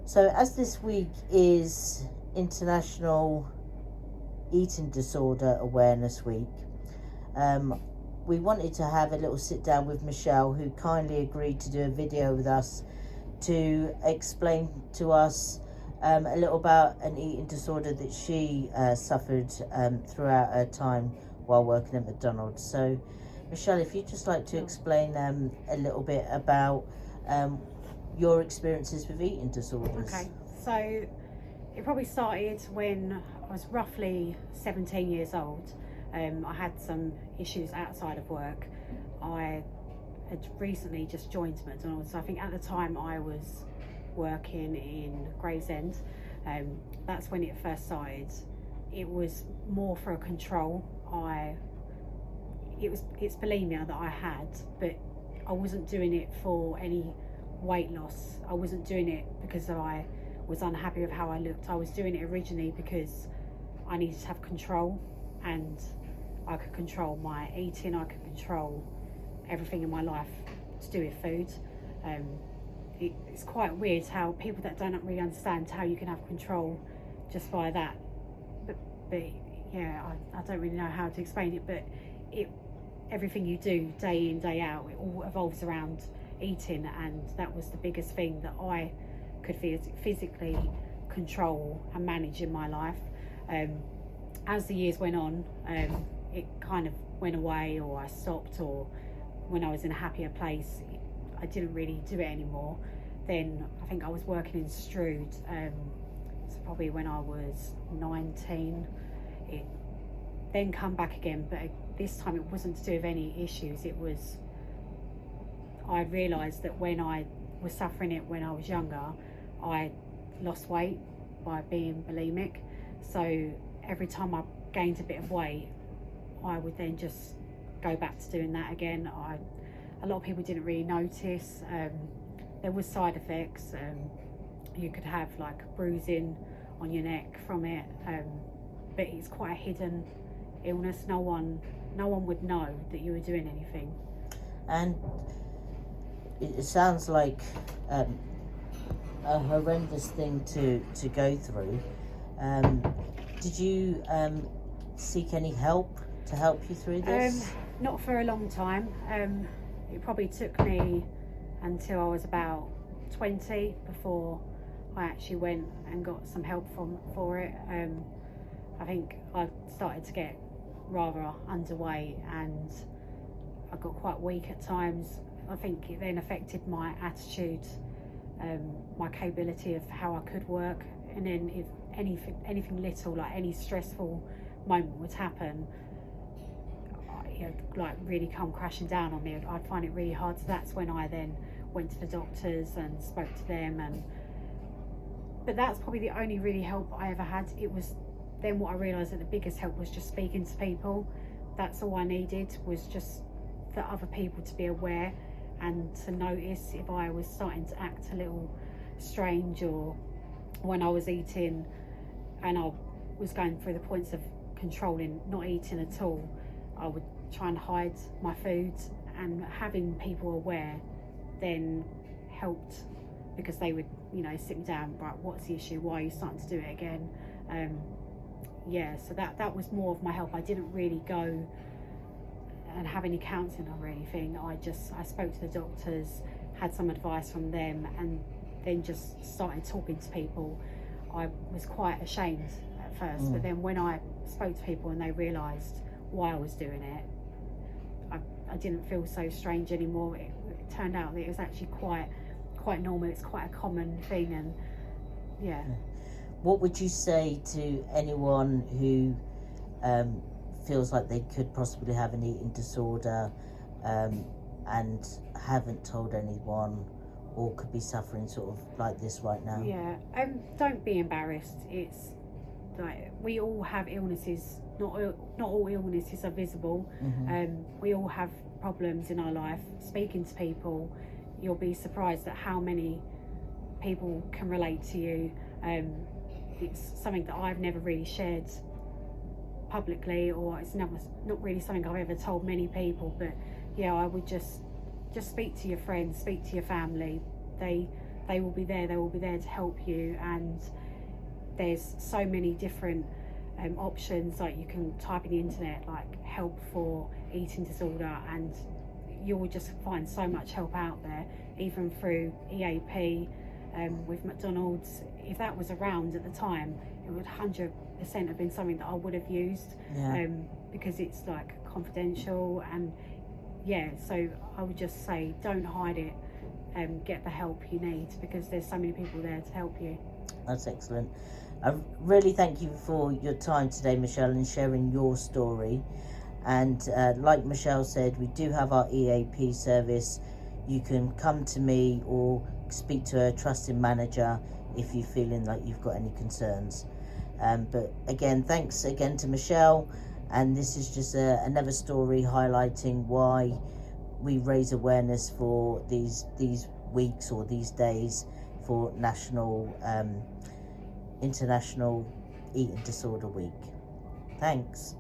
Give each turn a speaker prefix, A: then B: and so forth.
A: So, as this week is International Eating Disorder Awareness Week, um, we wanted to have a little sit down with Michelle, who kindly agreed to do a video with us to explain to us a little about an eating disorder that she suffered throughout her time while working at McDonald's. So, Michelle, if you'd just like to explain a little bit about your experiences with eating disorders.
B: Okay, so it probably started when I was roughly 17 years old. I had some issues outside of work. I had recently just joined McDonald's. So I think at the time I was working in Gravesend. That's when it first started. It was more for a control. It's bulimia that I had, but I wasn't doing it for any weight loss. I wasn't doing it because I was unhappy with how I looked. I was doing it originally because I needed to have control, and I could control my eating, I could control everything in my life to do with food. It's quite weird how people that don't really understand how you can have control just by that. But yeah, I don't really know how to explain it, but everything you do day in, day out, it all evolves around eating, and that was the biggest thing that I could physically control and manage in my life. As the years went on, it kind of went away, or I stopped, or when I was in a happier place, I didn't really do it anymore. Then I think I was working in Strood, so probably when I was 19. It then come back again, but this time it wasn't to do with any issues. It was, I realised that when I was suffering it when I was younger, I lost weight by being bulimic. So every time I gained a bit of weight, I would then just go back to doing that again. A lot of people didn't really notice. There was side effects. You could have like bruising on your neck from it, but it's quite a hidden illness. No one would know that you were doing anything.
A: And it sounds like a horrendous thing to go through. Did you seek any help to help you through this?
B: Not for a long time. It probably took me until I was about 20 before I actually went and got some help for it. I think I started to get rather underweight, and I got quite weak at times. I think it then affected my attitude, my capability of how I could work. And then if anything little, like any stressful moment would happen, like really come crashing down on me, I'd find it really hard. So that's when I then went to the doctors and spoke to them. But that's probably the only really help I ever had. It was then what I realised that the biggest help was just speaking to people. That's all I needed, was just for other people to be aware and to notice if I was starting to act a little strange, or when I was eating and I was going through the points of controlling not eating at all, I would try and hide my food. And having people aware then helped, because they would sit me down, right, what's the issue, why are you starting to do it again? So that was more of my help. I didn't really go and have any counselling or anything. I spoke to the doctors, had some advice from them, and then just started talking to people. I was quite ashamed at first, but then when I spoke to people and they realised why I was doing it, I didn't feel so strange anymore. It turned out that it was actually quite normal. It's quite a common thing. And yeah.
A: What would you say to anyone who feels like they could possibly have an eating disorder and haven't told anyone, or could be suffering sort of like this right now?
B: Yeah, don't be embarrassed. It's like we all have illnesses. Not all illnesses are visible. We all have problems in our life. Speaking to people, you'll be surprised at how many people can relate to you. It's something that I've never really shared publicly, or it's not really something I've ever told many people. But yeah, I would just speak to your friends, speak to your family. They they will be there. They will be there to help you, and there's so many different options. Like, you can type in the internet like help for eating disorder, and you will just find so much help out there, even through EAP with McDonald's. If that was around at the time, it would 100% have been something that I would have used, because it's like confidential. And yeah, so I would just say, don't hide it, get the help you need, because there's so many people there to help you.
A: That's excellent. I really thank you for your time today, Michelle, and sharing your story. And like Michelle said, we do have our EAP service. You can come to me or speak to a trusted manager if you're feeling like you've got any concerns. But again, thanks again to Michelle. And this is just another story highlighting why we raise awareness for these weeks or these days for International Eating Disorder Week. Thanks.